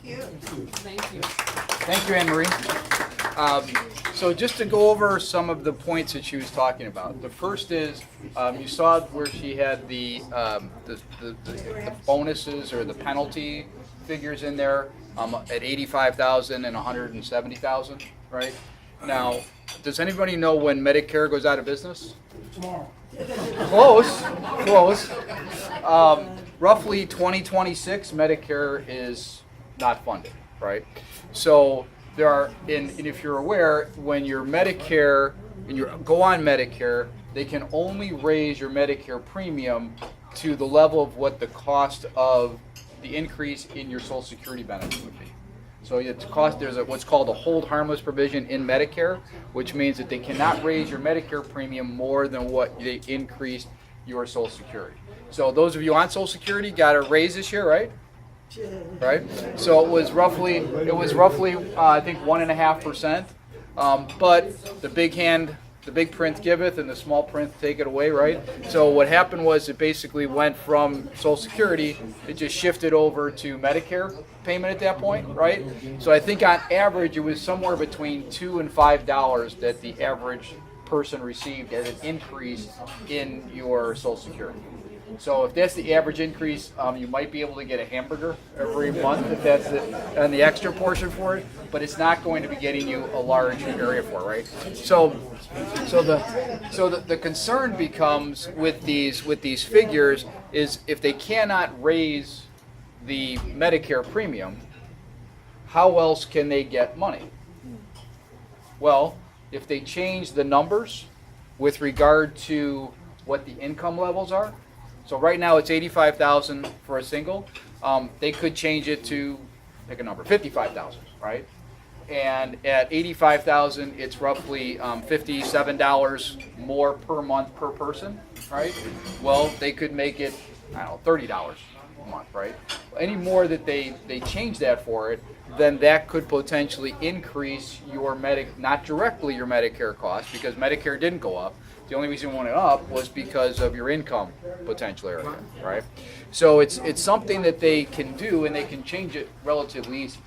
you. Thank you. Thank you, Anne Marie. So just to go over some of the points that she was talking about. The first is you saw where she had the bonuses or the penalty figures in there at 85,000 and 170,000, right? Now, does anybody know when Medicare goes out of business? Tomorrow. Close. Roughly 2026, Medicare is not funded, right? So there are, and if you're aware, when you're Medicare, and you go on Medicare, they can only raise your Medicare premium to the level of what the cost of the increase in your Social Security benefit would be. So it's cost. There's what's called a hold harmless provision in Medicare, which means that they cannot raise your Medicare premium more than what they increased your Social Security. So those of you on Social Security got a raise this year, right? Right. So it was roughly I think 1.5%. But the big print giveth, and the small print take it away, right? So what happened was it basically went from Social Security, it just shifted over to Medicare payment at that point, right? So I think on average it was somewhere between $2 and $5 that the average person received as an increase in your Social Security. So if that's the average increase, you might be able to get a hamburger every month if that's the extra portion for it, but it's not going to be getting you a large area for it, right? So the concern becomes with these figures is if they cannot raise the Medicare premium, how else can they get money? Well, if they change the numbers with regard to what the income levels are. So right now it's 85,000 for a single. They could change it to, pick a number, 55,000, right? And at 85,000, it's roughly $57 more per month per person, right? Well, they could make it, I don't know, $30 a month, right? Any more that they change that for it, then that could potentially increase your not directly your Medicare cost, because Medicare didn't go up. The only reason it went up was because of your income potential area, right? So it's something that they can do, and they can change it relatively easy.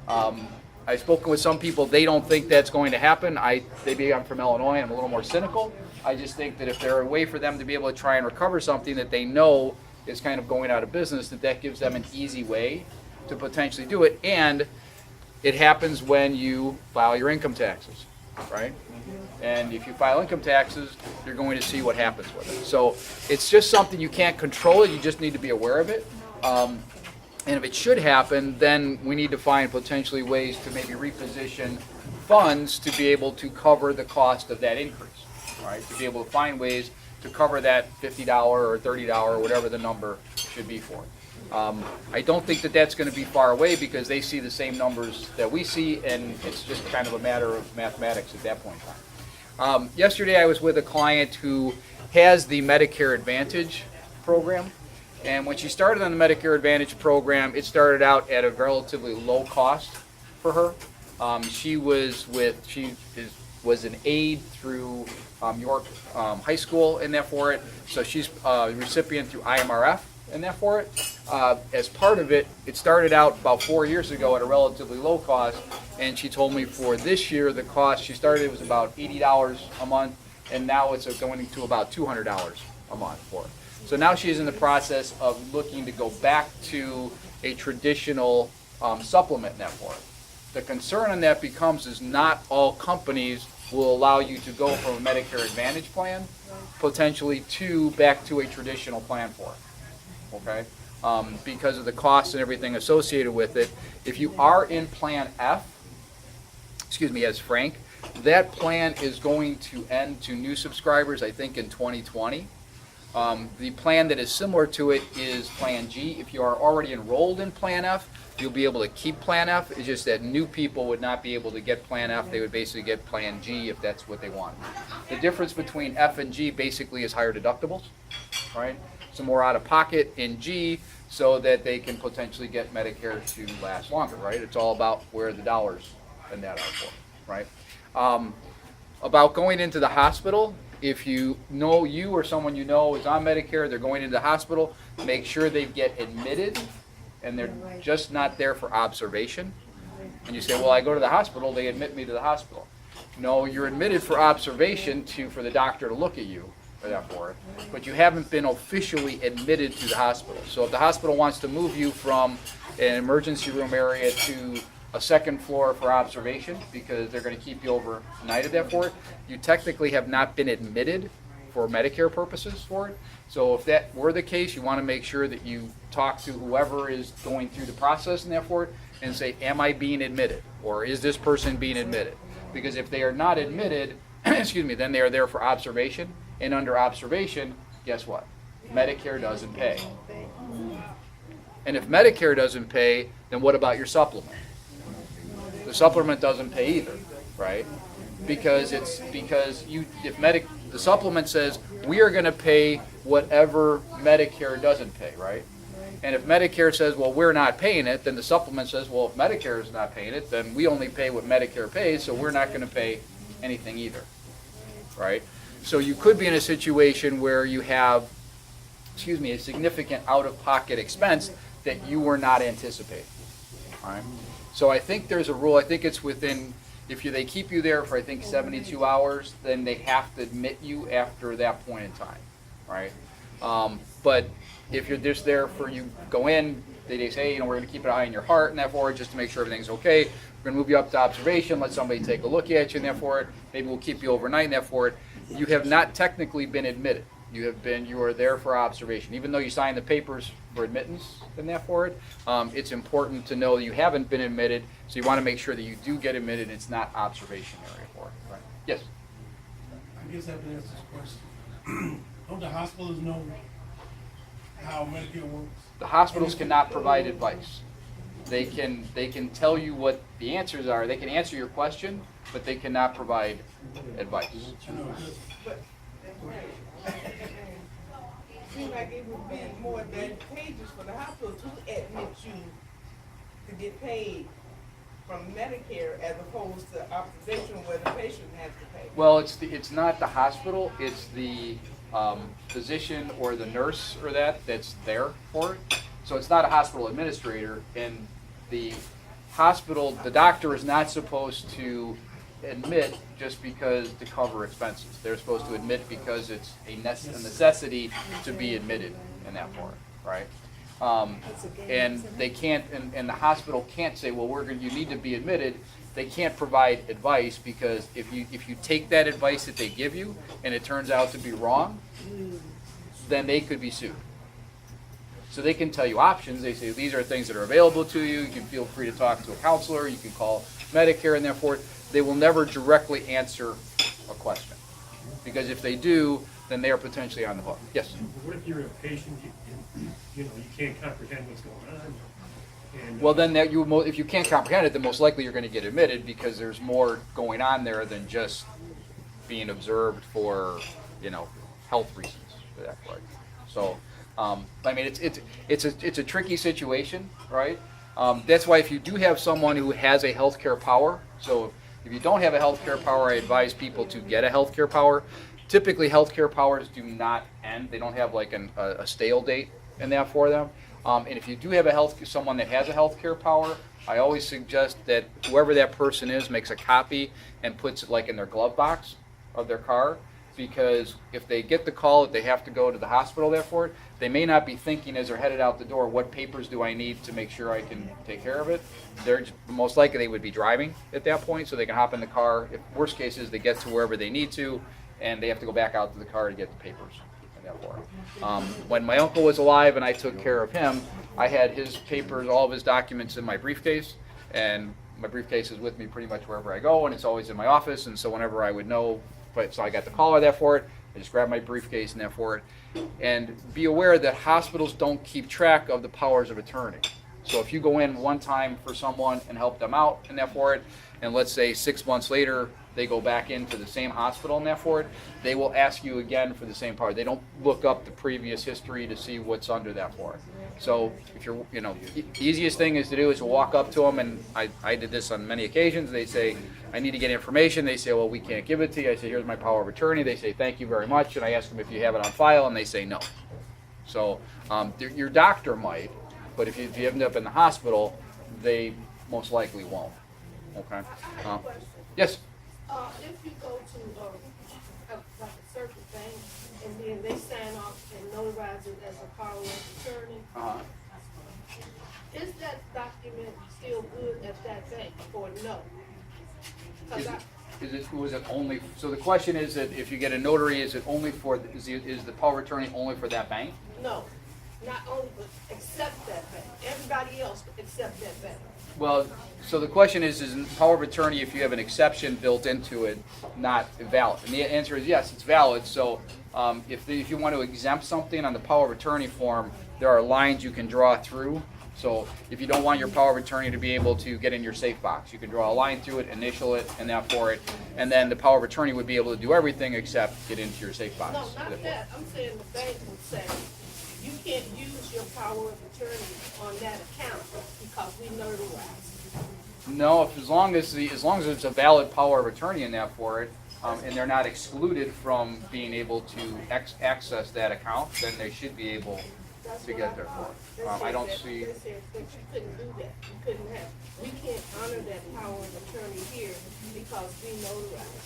I've spoken with some people, they don't think that's going to happen. I'm from Illinois, I'm a little more cynical. I just think that if there's a way for them to be able to try and recover something that they know is kind of going out of business, that gives them an easy way to potentially do it. And it happens when you file your income taxes, right? And if you file income taxes, you're going to see what happens with it. So it's just something you can't control it, you just need to be aware of it. And if it should happen, then we need to find potentially ways to maybe reposition funds to be able to cover the cost of that increase, right? To be able to find ways to cover that $50 or $30 or whatever the number should be for it. I don't think that that's going to be far away because they see the same numbers that we see, and it's just kind of a matter of mathematics at that point in time. Yesterday I was with a client who has the Medicare Advantage program, and when she started on the Medicare Advantage program, it started out at a relatively low cost for her. She was an aide through York High School in there for it, so she's a recipient through IMRF in there for it. As part of it, it started out about 4 years ago at a relatively low cost, and she told me for this year the cost she started was about $80 a month, and now it's going to about $200 a month for it. So now she's in the process of looking to go back to a traditional supplement net for it. The concern on that becomes is not all companies will allow you to go from a Medicare Advantage plan potentially back to a traditional plan for it. Okay? Because of the costs and everything associated with it. If you are in Plan F, as Frank, that plan is going to end to new subscribers, I think, in 2020. The plan that is similar to it is Plan G. If you are already enrolled in Plan F, you'll be able to keep Plan F. It's just that new people would not be able to get Plan F. They would basically get Plan G if that's what they want. The difference between F and G basically is higher deductibles, right? Some more out of pocket in G so that they can potentially get Medicare to last longer, right? It's all about where the dollars and that are for, right? About going into the hospital, if you know you or someone you know is on Medicare, they're going into the hospital, make sure they get admitted and they're just not there for observation, and you say, well, I go to the hospital, they admit me to the hospital. No, you're admitted for observation for the doctor to look at you, but you haven't been officially admitted to the hospital. So if the hospital wants to move you from an emergency room area to a second floor for observation because they're going to keep you overnight at that for it, you technically have not been admitted for Medicare purposes for it. So if that were the case, you want to make sure that you talk to whoever is going through the process and therefore it and say, am I being admitted? Or is this person being admitted? Because if they are not admitted, excuse me, then they are there for observation. And under observation, guess what? Medicare doesn't pay. And if Medicare doesn't pay, then what about your supplement? The supplement doesn't pay either, right? Because the supplement says we are going to pay whatever Medicare doesn't pay, right? And if Medicare says, well, we're not paying it, then the supplement says, well, if Medicare is not paying it, then we only pay what Medicare pays, so we're not going to pay anything either, right? So you could be in a situation where you have, a significant out-of-pocket expense that you were not anticipating, all right? So I think there's a rule, I think it's within, they keep you there for, I think, 72 hours, then they have to admit you after that point in time, right? But if you're just there for, you go in, they say, hey, we're going to keep an eye on your heart and therefore just to make sure everything's okay. We're going to move you up to observation, let somebody take a look at you and therefore maybe we'll keep you overnight and therefore you have not technically been admitted. You are there for observation. Even though you signed the papers for admittance and therefore it's important to know that you haven't been admitted, so you want to make sure that you do get admitted and it's not observation area for it. Right? Yes? I guess I have to answer this question. Don't the hospitals know how Medicare works? The hospitals cannot provide advice. They can tell you what the answers are. They can answer your question, but they cannot provide advice. Seems like it would be more advantageous for the hospital to admit you to get paid from Medicare as opposed to observation where the patient has to pay. Well, it's not the hospital. It's the physician or the nurse or that's there for it. So it's not a hospital administrator, and the hospital, the doctor is not supposed to admit just because to cover expenses. They're supposed to admit because it's a necessity to be admitted in that part, right? And they can't, and the hospital can't say, well, you need to be admitted. They can't provide advice because if you take that advice that they give you and it turns out to be wrong, then they could be sued. So they can tell you options. They say these are things that are available to you. You can feel free to talk to a counselor. You can call Medicare, and therefore they will never directly answer a question. Because if they do, then they are potentially on the hook. Yes? What if you're a patient, you can't comprehend what's going on? And, well, then if you can't comprehend it, then most likely you're going to get admitted because there's more going on there than just being observed for, health reasons for that part. So, I mean, it's a tricky situation, right? That's why if you do have someone who has a healthcare power, so if you don't have a healthcare power, I advise people to get a healthcare power. Typically, healthcare powers do not end. They don't have like a stale date in that for them. And if you do have someone that has a healthcare power, I always suggest that whoever that person is makes a copy and puts it like in their glove box of their car. Because if they get the call that they have to go to the hospital therefore, they may not be thinking as they're headed out the door, what papers do I need to make sure I can take care of it? Most likely they would be driving at that point, so they can hop in the car. If worst case is they get to wherever they need to, and they have to go back out to the car to get the papers. When my uncle was alive and I took care of him, I had his papers, all of his documents in my briefcase, and my briefcase is with me pretty much wherever I go, and it's always in my office, and so whenever I would know, so I got the caller there for it, I just grabbed my briefcase and there for it. And be aware that hospitals don't keep track of the powers of attorney. So if you go in one time for someone and help them out and therefore it, and let's say 6 months later they go back into the same hospital and therefore it, they will ask you again for the same power. They don't look up the previous history to see what's under that for it. So if you're, the easiest thing is to do is to walk up to them, and I did this on many occasions. They say, I need to get information. They say, well, we can't give it to you. I say, here's my power of attorney. They say, thank you very much. And I ask them if you have it on file, and they say no. So your doctor might, But if you end up in the hospital, they most likely won't. Okay. Yes. If you go to, like a circuit bank, and then they sign off and notarize it as a power of attorney, is that document still good at that bank, or no? 'Cause Was it only, so the question is that if you get a notary, is it only for, is the power of attorney only for that bank? No, not only, but except that bank, everybody else except that bank. Well, so the question is power of attorney, if you have an exception built into it, not valid? And the answer is yes, it's valid. So if you want to exempt something on the power of attorney form, there are lines you can draw through. So if you don't want your power of attorney to be able to get in your safe box, you can draw a line through it, initial it, and that for it, and then the power of attorney would be able to do everything except get into your safe box. No, not that, I'm saying the bank would say, you can't use your power of attorney on that account because we notarize. No, as long as it's a valid power of attorney in that for it, and they're not excluded from being able to access that account, then they should be able to get there for it. I don't see. They said that you couldn't do that, you couldn't have, we can't honor that power of attorney here because we notarize.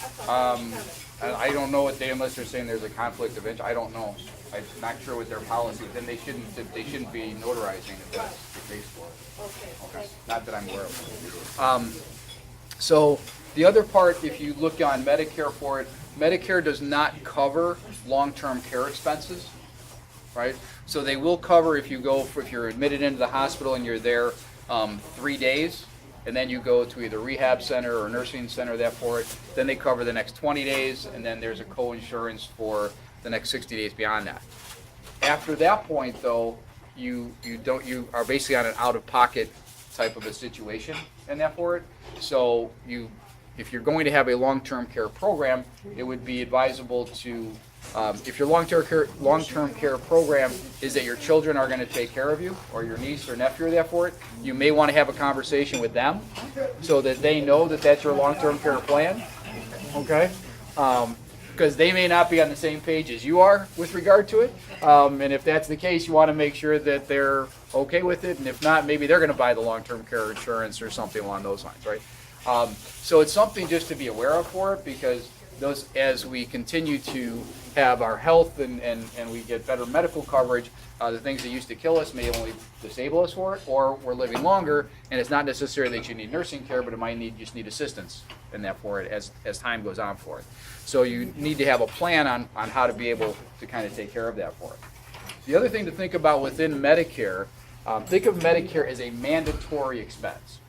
I thought that was kinda- I don't know what unless they're saying there's a conflict of interest. I don't know. I'm not sure what their policy. Then they shouldn't be notarizing if that's the case for it. Okay, Okay. Not that I'm aware of. So the other part, if you look on Medicare for it, Medicare does not cover long-term care expenses, right? So they will cover if you're admitted into the hospital and you're there 3 days, and then you go to either rehab center or nursing center that for it. Then they cover the next 20 days, and then there's a co-insurance for the next 60 days beyond that. After that point, though, you are basically on an out-of-pocket type of a situation in that for it. So if you're going to have a long-term care program, it would be advisable to, if your long-term care program is that your children are going to take care of you, or your niece or nephew are there for it, you may want to have a conversation with them so that they know that that's your long-term care plan, okay? Because they may not be on the same page as you are with regard to it. And if that's the case, you want to make sure that they're okay with it. And if not, maybe they're going to buy the long-term care insurance or something along those lines, right? So it's something just to be aware of for it, because as we continue to have our health and we get better medical coverage, the things that used to kill us may only disable us for it, or we're living longer, and it's not necessarily that you need nursing care, but it might just need assistance in that for it as time goes on for it. So you need to have a plan on how to be able to kind of take care of that for it. The other thing to think about within Medicare, think of Medicare as a mandatory expense.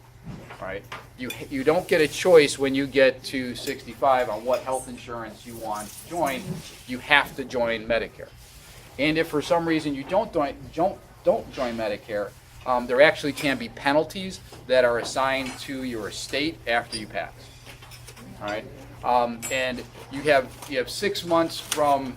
Right? You don't get a choice when you get to 65 on what health insurance you want to join. You have to join Medicare. And if for some reason you don't join Medicare, there actually can be penalties that are assigned to your estate after you pass. All right? And you have 6 months from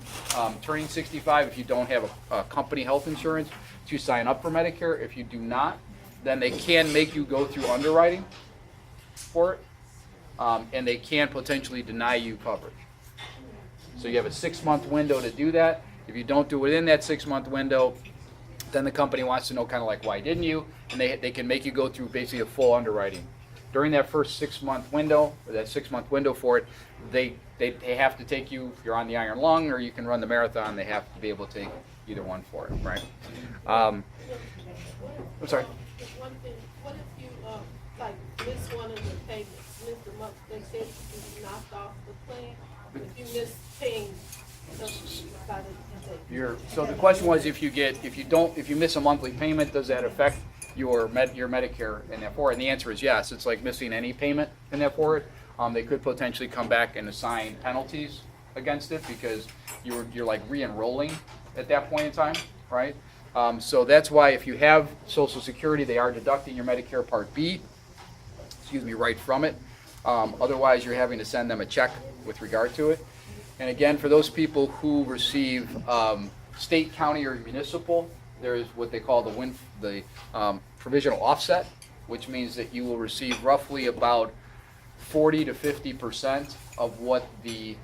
turning 65 if you don't have a company health insurance to sign up for Medicare. If you do not, then they can make you go through underwriting for it, and they can potentially deny you coverage. So you have a 6-month window to do that. If you don't do it within that 6-month window, then the company wants to know kind of like, why didn't you? And they can make you go through basically a full underwriting. During that first 6-month window, or that 6-month window for it, they have to take you, if you're on the iron lung or you can run the marathon, they have to be able to take either one for it, right? I'm sorry. One thing, what if you, like, miss one of the payments, miss the month, they said you knocked off the plan, if you miss paying, by the. So the question was, if you miss a monthly payment, does that affect your Medicare in that for it? And the answer is yes. It's like missing any payment in that for it. They could potentially come back and assign penalties against it because you're like re-enrolling at that point in time, right? So that's why if you have Social Security, they are deducting your Medicare Part B, right from it. Otherwise, you're having to send them a check with regard to it. And again, for those people who receive state, county, or municipal, there's what they call the provisional offset, which means that you will receive roughly about 40 to 50% of what the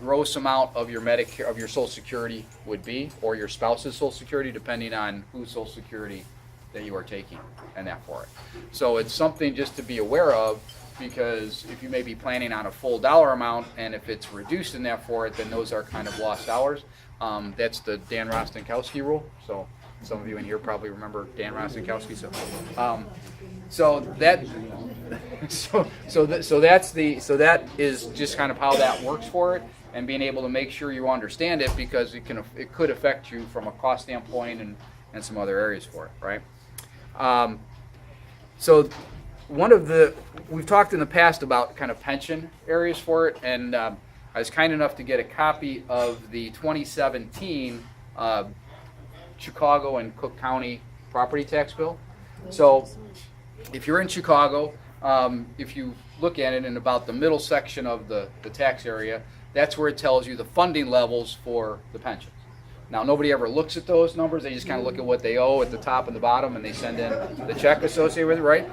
gross amount of your Medicare, of your Social Security would be, or your spouse's Social Security, depending on whose Social Security that you are taking and that for it. So it's something just to be aware of, because if you may be planning on a full dollar amount, and if it's reduced in that for it, then those are kind of lost dollars. That's the Dan Rostenkowski rule. So some of you in here probably remember Dan Rostenkowski. So that that is just kind of how that works for it, and being able to make sure you understand it, because it could affect you from a cost standpoint and some other areas for it, right? So we've talked in the past about kind of pension areas for it, and I was kind enough to get a copy of the 2017 Chicago and Cook County property tax bill. So if you're in Chicago, if you look at it in about the middle section of the tax area, that's where it tells you the funding levels for the pensions. Now, nobody ever looks at those numbers. They just kind of look at what they owe at the top and the bottom, and they send in the check associated with it, right?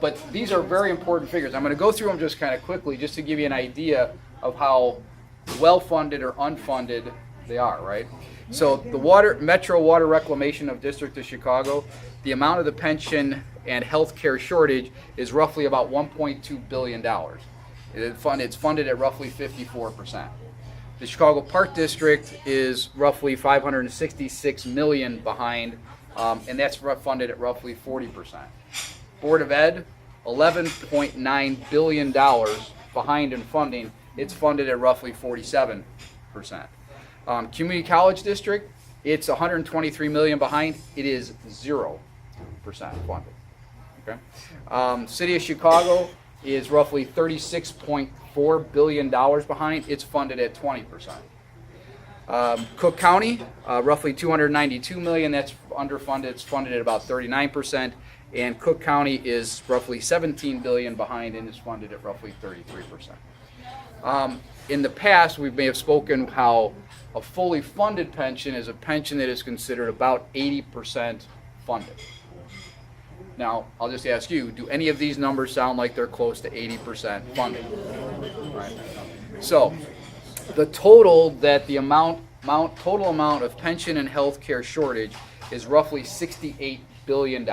But these are very important figures. I'm going to go through them just kind of quickly, just to give you an idea of how well-funded or unfunded they are, right? So the Metro Water Reclamation of District of Chicago, the amount of the pension and health care shortage is roughly about $1.2 billion. It's funded at roughly 54%. The Chicago Park District is roughly $566 million behind, and that's funded at roughly 40%. Board of Ed, $11.9 billion behind in funding. It's funded at roughly 47%. Community College District, it's $123 million behind. It is 0% funded. Okay. City of Chicago is roughly $36.4 billion behind. It's funded at 20%. Cook County, roughly $292 million. That's underfunded. It's funded at about 39%. And Cook County is roughly $17 billion behind, and is funded at roughly 33%. In the past, we may have spoken how a fully funded pension is a pension that is considered about 80% funded. Now, I'll just ask you, do any of these numbers sound like they're close to 80% funded? Right. So, the total total amount of pension and health care shortage is roughly $68 billion.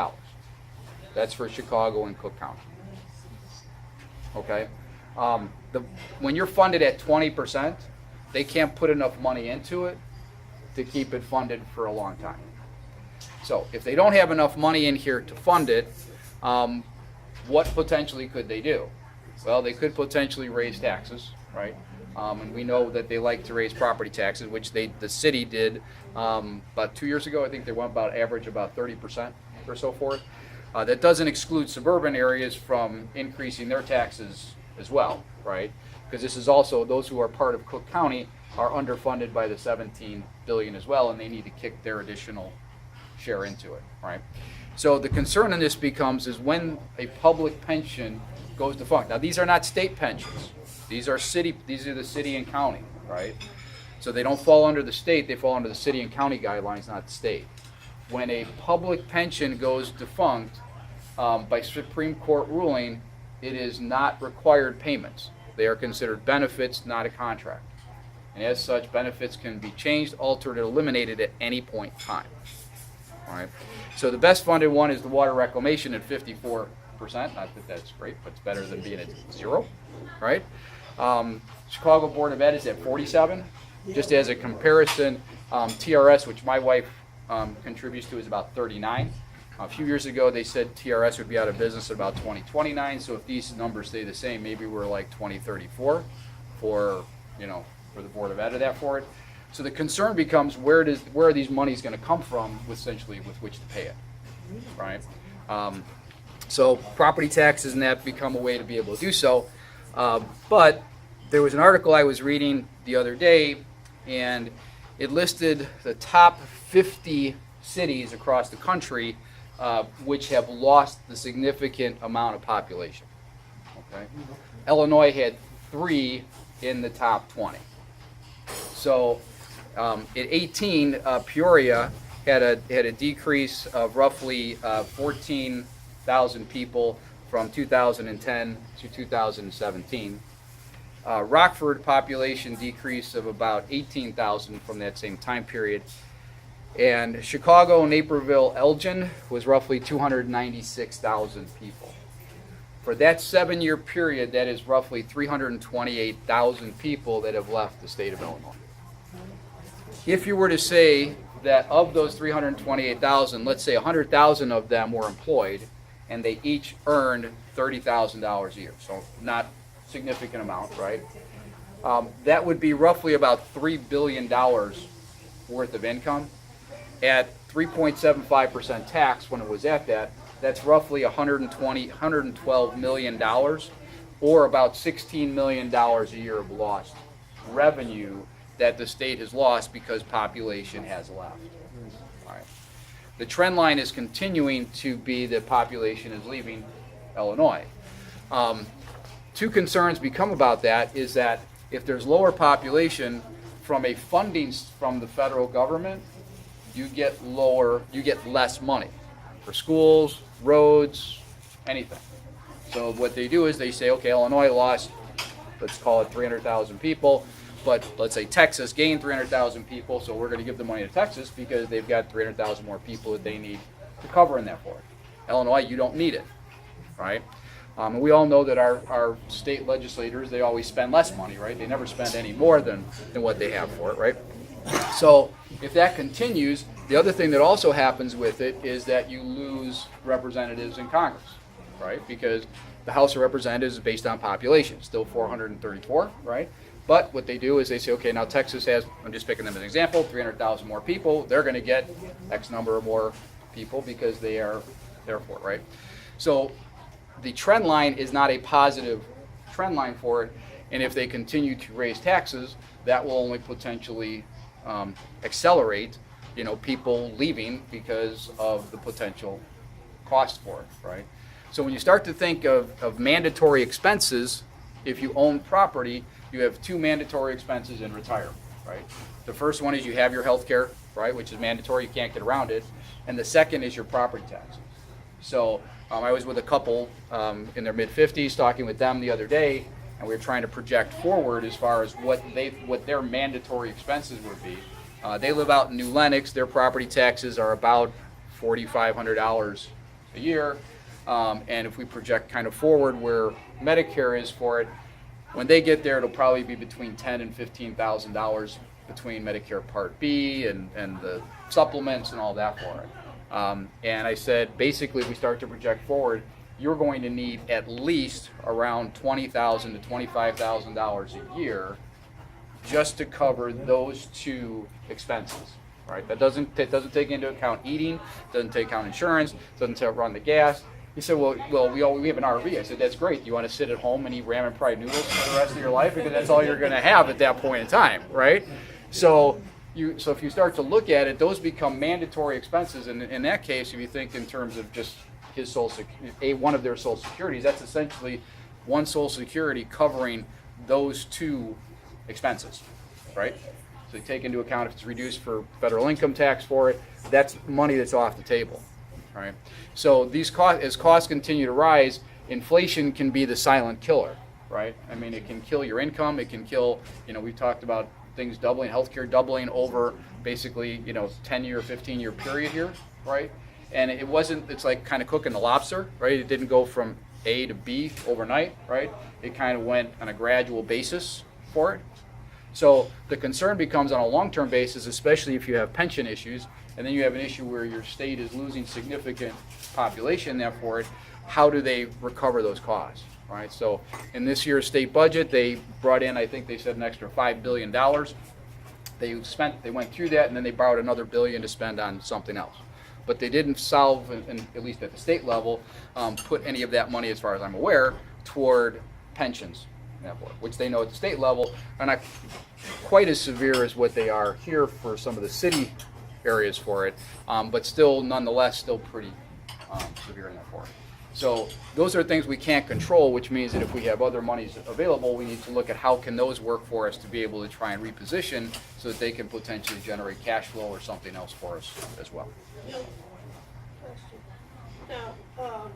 That's for Chicago and Cook County. Okay? When you're funded at 20%, they can't put enough money into it to keep it funded for a long time. So if they don't have enough money in here to fund it, what potentially could they do? Well, they could potentially raise taxes, right? And we know that they like to raise property taxes, which the city did about 2 years ago. I think they went average about 30% or so forth. That doesn't exclude suburban areas from increasing their taxes as well, right? Because this is also, those who are part of Cook County are underfunded by the $17 billion as well, and they need to kick their additional share into it, right? So the concern in this becomes is when a public pension goes defunct. Now, these are not state pensions. These are the city and county, right? So they don't fall under the state, they fall under the city and county guidelines, not the state. When a public pension goes defunct, by Supreme Court ruling, it is not required payments. They are considered benefits, not a contract. And as such, benefits can be changed, altered, or eliminated at any point in time. All right. So the best funded one is the water reclamation at 54%. Not that that's great, but it's better than being at 0. Right? Chicago Board of Ed is at 47. Just as a comparison, TRS, which my wife contributes to, is about 39. A few years ago, they said TRS would be out of business at about 2029. So if these numbers stay the same, maybe we're like 2034 for the Board of Ed of that for it. So the concern becomes where are these monies going to come from, essentially with which to pay it, right? So property taxes and that become a way to be able to do so. But there was an article I was reading the other day, and it listed the top 50 cities across the country which have lost the significant amount of population. Okay, Illinois had 3 in the top 20. So at 18, Peoria had a decrease of roughly 14,000 people from 2010 to 2017. Rockford population decrease of about 18,000 from that same time period. And Chicago, Naperville, Elgin was roughly 296,000 people. For that 7-year period, that is roughly 328,000 people that have left the state of Illinois. If you were to say that of those 328,000, let's say 100,000 of them were employed, and they each earned $30,000 a year, so not significant amount, right? That would be roughly about $3 billion worth of income. At 3.75% tax, when it was at that, that's roughly $112 million, or about $16 million a year of lost revenue that the state has lost because population has left. All right. The trend line is continuing to be that population is leaving Illinois. Two concerns become about that is that if there's lower population from a funding from the federal government, you get less money for schools, roads, anything. So what they do is they say, okay, Illinois lost, let's call it 300,000 people, but let's say Texas gained 300,000 people, so we're going to give the money to Texas because they've got 300,000 more people that they need to cover in that for it. Illinois, you don't need it, right? And we all know that our state legislators, they always spend less money, right? They never spend any more than what they have for it, right? So if that continues, the other thing that also happens with it is that you lose representatives in Congress, right? Because the House of Representatives is based on population, still 434, right? But what they do is they say, okay, now Texas has, I'm just picking them as an example, 300,000 more people. They're going to get X number of more people because they are there for it, right? So the trend line is not a positive trend line for it. And if they continue to raise taxes, that will only potentially accelerate, people leaving because of the potential cost for it, right? So when you start to think of mandatory expenses, if you own property, you have two mandatory expenses in retirement, right? The first one is you have your health care, right, which is mandatory, you can't get around it. And the second is your property taxes. So I was with a couple in their mid-50s talking with them the other day, and we were trying to project forward as far as what their mandatory expenses would be. They live out in New Lenox. Their property taxes are about $4,500 a year. And if we project kind of forward where Medicare is for it, when they get there, it'll probably be between $10,000 and $15,000 between Medicare Part B and the supplements and all that for it. And I said, basically, if we start to project forward, you're going to need at least around $20,000 to $25,000 a year just to cover those two expenses, right? That doesn't take into account eating, doesn't take account insurance, doesn't run the gas. He said, well, we have an RV. I said, that's great. You want to sit at home and eat ramen fried noodles for the rest of your life because that's all you're going to have at that point in time, right? So if you start to look at it, those become mandatory expenses. And in that case, if you think in terms of just his one of their Social Securities, that's essentially one Social Security covering those two expenses, right? So you take into account if it's reduced for federal income tax for it, that's money that's off the table, right? So these costs, as costs continue to rise, inflation can be the silent killer, right? I mean, it can kill your income. It can kill, we've talked about things doubling, healthcare doubling over basically, 10-year, 15-year period here, right? And it's like kind of cooking the lobster, right? It didn't go from A to B overnight, right? It kind of went on a gradual basis for it. So the concern becomes on a long-term basis, especially if you have pension issues, and then you have an issue where your state is losing significant population, therefore, how do they recover those costs, right? So in this year's state budget, they brought in, I think they said, an extra $5 billion. They went through that, and then they borrowed another $1 billion to spend on something else. But they didn't solve, at least at the state level, put any of that money, as far as I'm aware, toward pensions, which they know at the state level are not quite as severe as what they are here for some of the city areas for it, but still, nonetheless, still pretty severe in that for it. So those are things we can't control, which means that if we have other monies available, we need to look at how can those work for us to be able to try and reposition so that they can potentially generate cash flow or something else for us as well. Question. Now,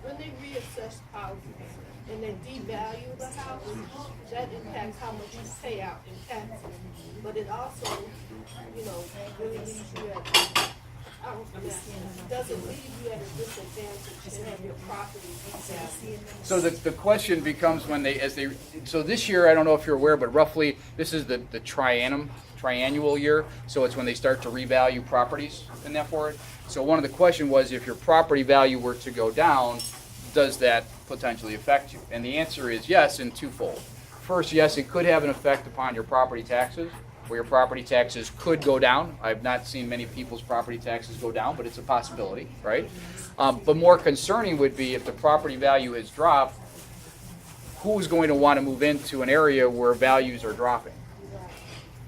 when they reassess cash houses and they devalue the house, that impacts how much you pay out in taxes. But it also, you know, really leaves you at, it doesn't leave you at a disadvantage to have your property devalued. So the question becomes when so this year, I don't know if you're aware, but roughly, this is the triannual year, so it's when they start to revalue properties and that for it. So one of the question was, if your property value were to go down, does that potentially affect you? And the answer is yes, in twofold. First, yes, it could have an effect upon your property taxes, where your property taxes could go down. I've not seen many people's property taxes go down, but it's a possibility, right? But more concerning would be if the property value has dropped, who's going to want to move into an area where values are dropping,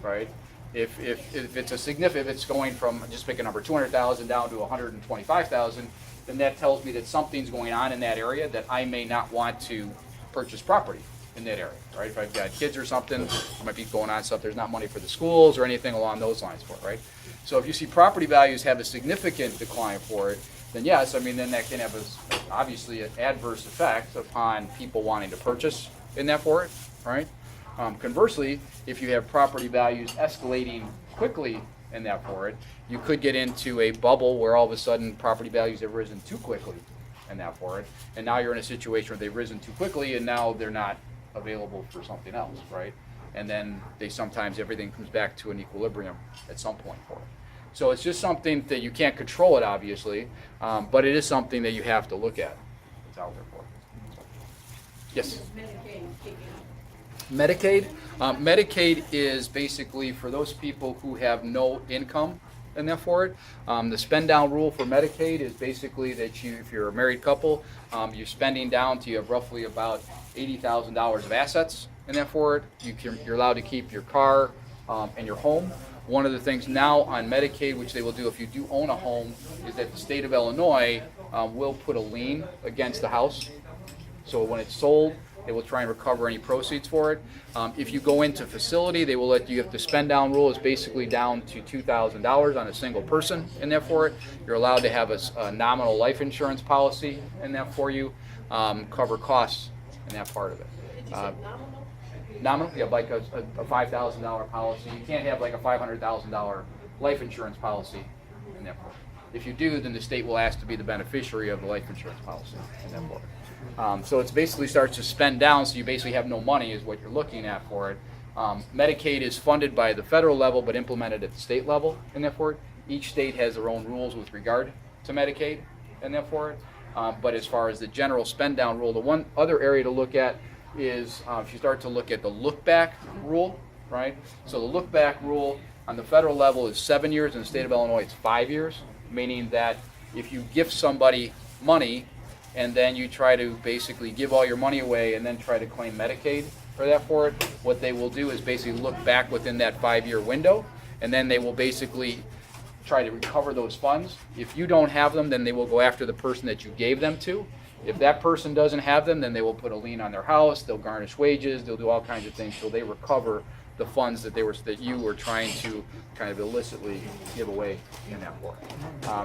right? If it's if it's going from, just pick a number, 200,000 down to 125,000, then that tells me that something's going on in that area that I may not want to purchase property in that area, right? If I've got kids or something, there might be going on stuff, there's not money for the schools or anything along those lines for it, right? So if you see property values have a significant decline for it, then yes, I mean, then that can have obviously an adverse effect upon people wanting to purchase in that for it, right? Conversely, if you have property values escalating quickly in that for it, you could get into a bubble where all of a sudden property values have risen too quickly in that for it, and now you're in a situation where they've risen too quickly and now they're not available for something else, right? And then sometimes everything comes back to an equilibrium at some point for it. So it's just something that you can't control it, obviously, but it is something that you have to look at. It's out there for it. Yes? Medicaid? Medicaid is basically for those people who have no income and therefore it. The spend down rule for Medicaid is basically that if you're a married couple, you're spending down to you have roughly about $80,000 of assets and therefore it. You're allowed to keep your car and your home. One of the things now on Medicaid, which they will do if you do own a home, is that the state of Illinois will put a lien against the house. So when it's sold, they will try and recover any proceeds for it. If you go into facility, they will let you, if the spend down rule is basically down to $2,000 on a single person in there for it, you're allowed to have a nominal life insurance policy in that for you, cover costs in that part of it. Did you say nominal? Nominal, yeah, like a $5,000 policy. You can't have like a $500,000 life insurance policy in that part. If you do, then the state will ask to be the beneficiary of the life insurance policy in that part. So it basically starts to spend down, so you basically have no money is what you're looking at for it. Medicaid is funded by the federal level but implemented at the state level in that for it. Each state has their own rules with regard to Medicaid in that for it. But as far as the general spend down rule, the one other area to look at is if you start to look at the look back rule, right? So the look back rule on the federal level is 7 years, in the state of Illinois it's 5 years, meaning that if you gift somebody money and then you try to basically give all your money away and then try to claim Medicaid for that for it, what they will do is basically look back within that 5-year window, and then they will basically try to recover those funds. If you don't have them, then they will go after the person that you gave them to. If that person doesn't have them, then they will put a lien on their house, they'll garnish wages, they'll do all kinds of things till they recover the funds that you were trying to kind of illicitly give away in that war.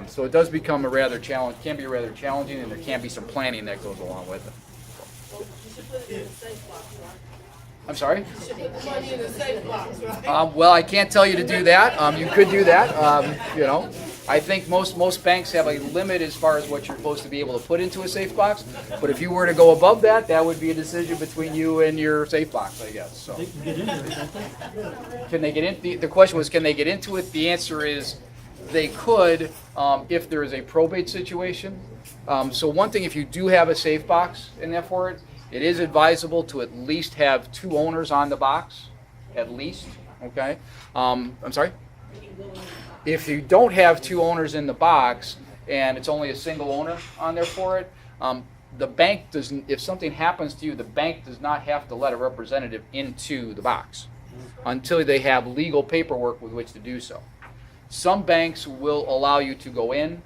So it does become a rather can be rather challenging, and there can be some planning that goes along with it. Well, you should put it in the safe box, right? I'm sorry? You should put the money in the safe box, right? Well, I can't tell you to do that. You could do that. You know, I think most banks have a limit as far as what you're supposed to be able to put into a safe box. But if you were to go above that, that would be a decision between you and your safe box, I guess. So. They can get into it, don't they? Can they get in? The question was, can they get into it? The answer is, they could if there is a probate situation. So one thing, if you do have a safe box in there for it, it is advisable to at least have 2 owners on the box, at least. Okay. I'm sorry. If you don't have 2 owners in the box and it's only a single owner on there for it, the bank doesn't. If something happens to you, the bank does not have to let a representative into the box until they have legal paperwork with which to do so. Some banks will allow you to go in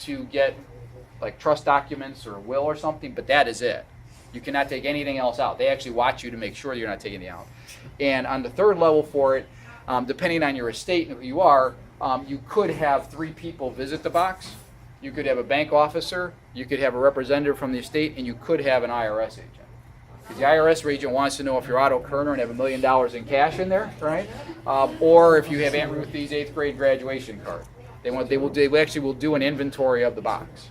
to get like trust documents or a will or something, but that is it. You cannot take anything else out. They actually watch you to make sure you're not taking it out. And on the 3rd level for it, depending on your estate and who you are, you could have 3 people visit the box. You could have a bank officer, you could have a representative from the estate, and you could have an IRS agent. Because the IRS agent wants to know if you're Otto Kerner and have $1 million in cash in there, right? Or if you have Aunt Ruthie's 8th grade graduation card. They actually will do an inventory of the box,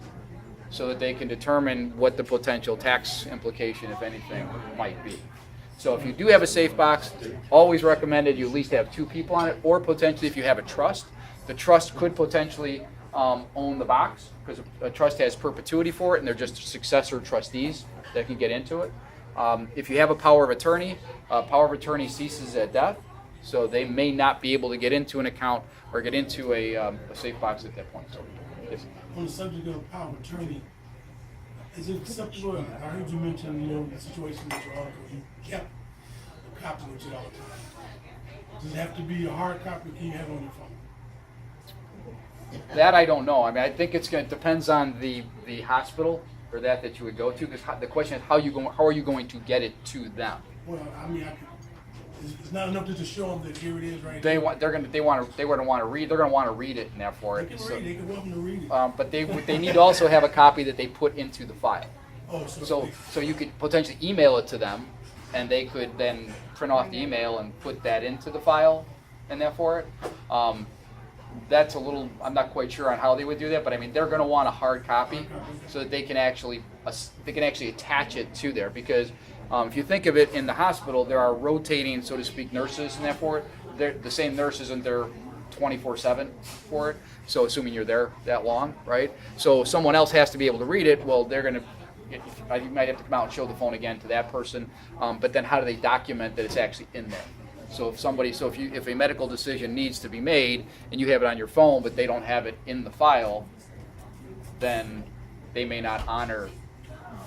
so that they can determine what the potential tax implication, if anything, might be. So if you do have a safe box, always recommended you at least have 2 people on it, or potentially if you have a trust, the trust could potentially own the box, because a trust has perpetuity for it, and they're just successor trustees that can get into it. If you have a power of attorney ceases at death, so they may not be able to get into an account or get into a safe box at that point. So, yes. On the subject of power of attorney, is it acceptable? I heard you mention, the situation with your article. You kept a copy with you all the time. Does it have to be a hard copy, or can you have it on your phone? That I don't know. I mean, I think it depends on the hospital or that you would go to. Because the question is, how are you going to get it to them? Well, I mean, it's not enough to just show them that here it is right They here. want to read. They're going to want to read it and that for They it. can read it. They can welcome to read it. But they need to also have a copy that they put into the file. Oh, So you could potentially email it to them, and they could then print off the email and put that into the file and that for it. That's a little, I'm not quite sure on how they would do that, but I mean, they're going to want a hard copy so that they can actually attach it to there. Because if you think of it, in the hospital, there are rotating, so to speak, nurses and that for it. They're the same nurse isn't there 24/7 for it. So assuming you're there that long, right? So someone else has to be able to read it. Well, they're going to, you might have to come out and show the phone again to that person. But then how do they document that it's actually in there? So if a medical decision needs to be made and you have it on your phone, but they don't have it in the file, then they may not honor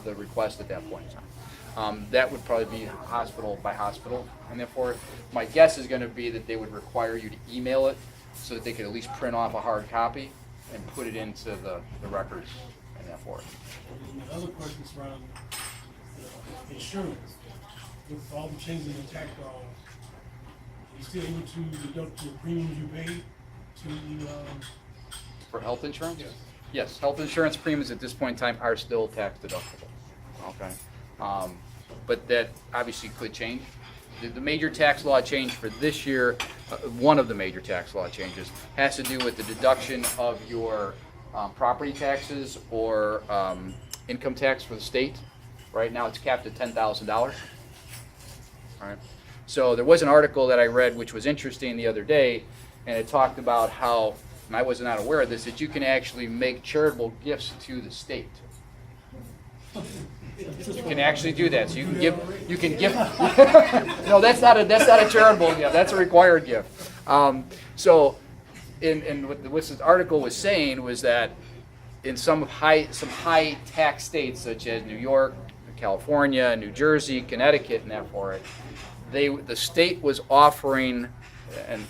the request at that point in time. That would probably be hospital by hospital, and therefore my guess is going to be that they would require you to email it so that they could at least print off a hard copy and put it into the records, and therefore. The other questions around insurance, with all the changes in tax laws, you still able to deduct your premiums you paid to For health insurance? Yes. Yes, health insurance premiums at this point in time are still tax deductible. Okay. But that obviously could change. The major tax law change for this year, one of the major tax law changes, has to do with the deduction of your property taxes or income tax for the state. Right now it's capped at $10,000. All right. So there was an article that I read which was interesting the other day, and it talked about how, and I was not aware of this, that you can actually make charitable gifts to the state. You can actually do that. So you can give. No, that's not a charitable gift. That's a required gift. So, what this article was saying was that in some high tax states such as New York, California, New Jersey, Connecticut, and that for it, the state was offering, and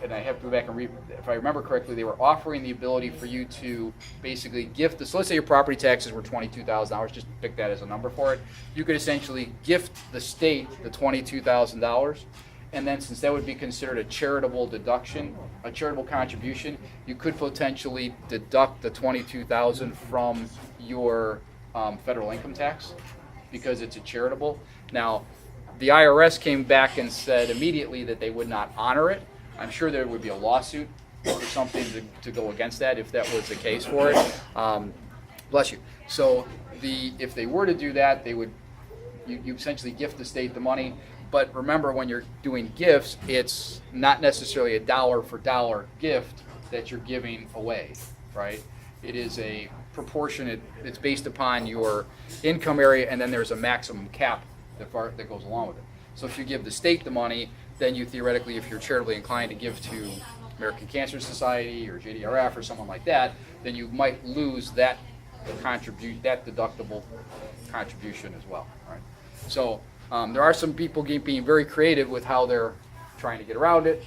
I have to go back and read, if I remember correctly, they were offering the ability for you to basically gift this. So let's say your property taxes were $22,000, just pick that as a number for it. You could essentially gift the state the $22,000, and then since that would be considered a charitable deduction, a charitable contribution, you could potentially deduct the $22,000 from your federal income tax because it's a charitable. Now, the IRS came back and said immediately that they would not honor it. I'm sure there would be a lawsuit or something to go against that if that was the case for it. Bless you. So if they were to do that, they would you essentially gift the state the money. But remember, when you're doing gifts, it's not necessarily a dollar for dollar gift that you're giving away, right? It is a proportionate. It's based upon your income area, and then there's a maximum cap that goes along with it. So if you give the state the money, then you theoretically, if you're charitably inclined to give to American Cancer Society or JDRF or someone like that, then you might lose that deductible contribution as well. Right? So there are some people being very creative with how they're trying to get around it.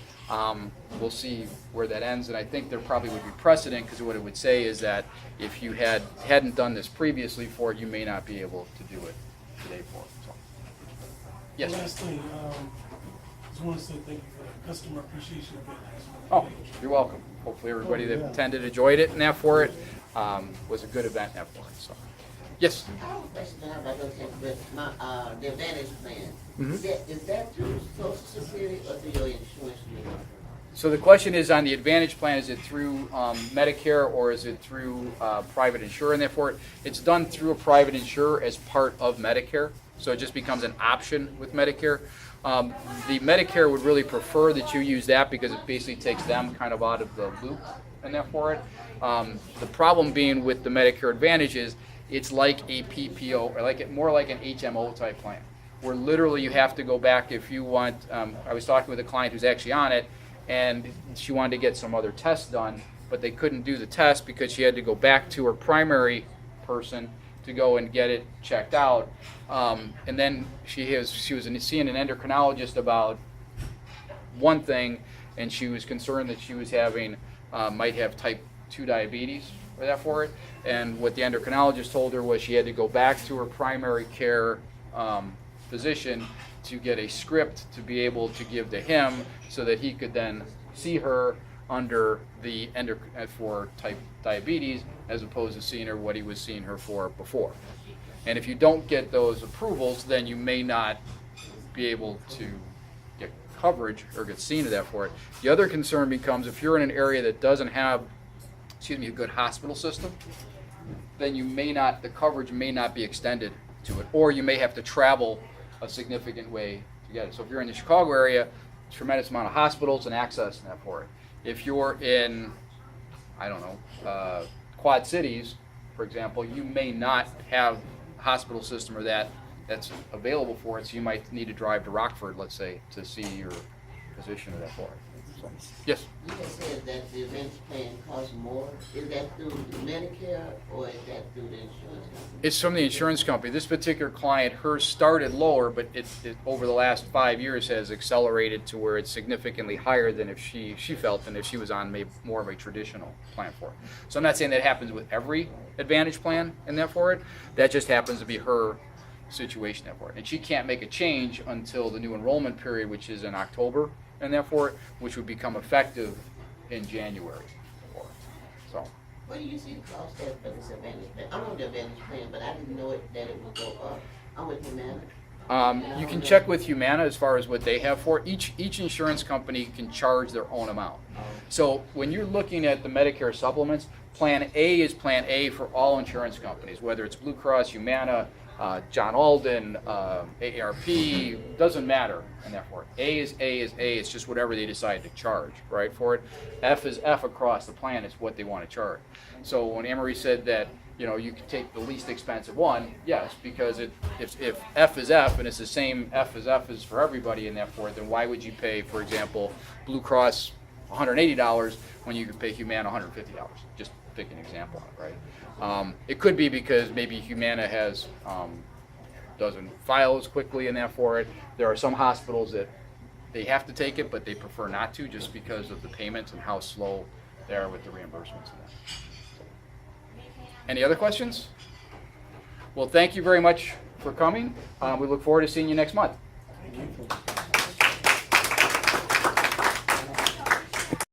We'll see where that ends, and I think there probably would be precedent, because what it would say is that if you hadn't done this previously for it, you may not be able to do it today for it. So. Yes. Last thing, Just want to say thank you for the customer appreciation event last week. Oh, you're welcome. Hopefully everybody that attended enjoyed it and that for it. Was a good event and that for it. So, yes. I have a question about those things with my, the Advantage plan. Mhm. Is that through Social Security or through your insurance? So the question is on the Advantage plan, is it through Medicare or is it through private insurer? And therefore, it's done through a private insurer as part of Medicare. So it just becomes an option with Medicare. The Medicare would really prefer that you use that because it basically takes them kind of out of the loop and therefore it. The problem being with the Medicare Advantage is it's like a PPO, or more like an HMO type plan, where literally you have to go back if you want. I was talking with a client who's actually on it, and she wanted to get some other tests done, but they couldn't do the test because she had to go back to her primary person to go and get it checked out. And then she was seeing an endocrinologist about one thing, and she was concerned that she was having might have type 2 diabetes or that for it. And what the endocrinologist told her was she had to go back to her primary care physician to get a script to be able to give to him so that he could then see her under the for type diabetes as opposed to seeing her what he was seeing her for before. And if you don't get those approvals, then you may not be able to get coverage or get seen to that for it. The other concern becomes if you're in an area that doesn't have, a good hospital system, then you may not, the coverage may not be extended to it, or you may have to travel a significant way to get it. So if you're in the Chicago area, tremendous amount of hospitals and access and that for it. If you're in, I don't know, Quad Cities, for example, you may not have a hospital system or that's available for it, so you might need to drive to Rockford, let's say, to see your physician or that for it. So, yes? You just said that the Advantage plan costs more. Is that through the Medicare or is that through the insurance company? It's from the insurance company. This particular client, hers started lower, but it over the last 5 years has accelerated to where it's significantly higher than if she felt than if she was on maybe more of a traditional plan for it. So I'm not saying that happens with every Advantage plan and that for it. That just happens to be her situation that for it. And she can't make a change until the new enrollment period, which is in October and therefore, which would become effective in January. So. What do you see the cost at for this Advantage plan? I'm on the Advantage plan, but I didn't know that it would go up. I'm with Humana. You can check with Humana as far as what they have for it. Each insurance company can charge their own amount. So when you're looking at the Medicare supplements, Plan A is Plan A for all insurance companies, whether it's Blue Cross, Humana, John Alden, AARP, doesn't matter. And therefore, A is A is A. It's just whatever they decide to charge, right, for it. F is F across the plan. It's what they want to charge. So when Anne-Marie said that, you can take the least expensive one, yes, because if F is F and it's the same F is for everybody and therefore, then why would you pay, for example, Blue Cross $180 when you could pay Humana $150? Just pick an example, right? It could be because maybe Humana doesn't file as quickly and therefore it. There are some hospitals that they have to take it, but they prefer not to just because of the payments and how slow they are with the reimbursements and that. Any other questions? Well, thank you very much for coming. We look forward to seeing you next month. Thank you.